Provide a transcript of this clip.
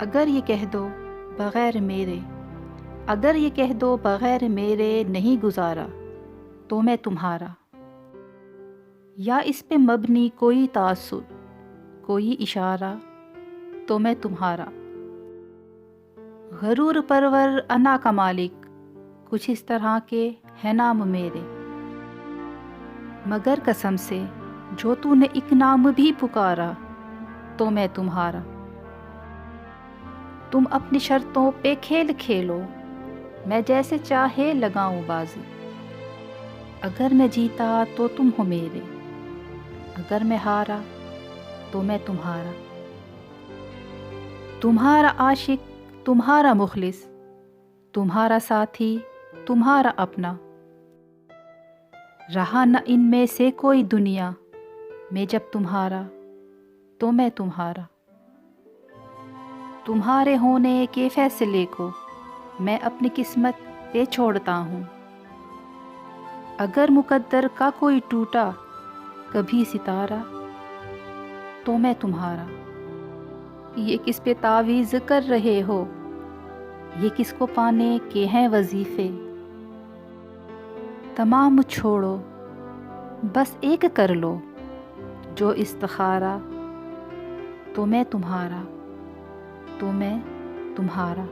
اگر یہ کہہ دو بغیر میرے، اگر یہ کہہ دو بغیر میرے نہیں گزارا تو میں تمہارا، یا اس پہ مبنی کوئی تعصب، کوئی اشارہ تو میں تمہارا، غرور پرور انا کا مالک، کچھ اس طرح کے ہے نام میرے، مگر قسم سے جو تو نے ایک نام بھی پکارا تو میں تمہارا، تم اپنی شرطوں پہ کھیل کھیلو، میں جیسے چاہے لگاؤں بازی، اگر میں جیتا تو تم ہو میرے، اگر میں ہارا تو میں تمہارا، تمہارا عاشق تمہارا مخلص، تمہارا ساتھی تمہارا اپنا، رہا نہ ان میں سے کوئی دنیا میں جب تمہارا تو میں تمہارا، تمہارے ہونے کے فیصلے کو میں اپنی قسمت پہ چھوڑتا ہوں، اگر مقدر کا کوئی ٹوٹا کبھی ستارہ تو میں تمہارا، یہ کس پہ تعویذ کر رہے ہو، یہ کس کو پانے کے ہیں وظیفے، تمام چھوڑو بس ایک کر لو جو استخارہ، تو میں تمہارا، تو میں تمہارا۔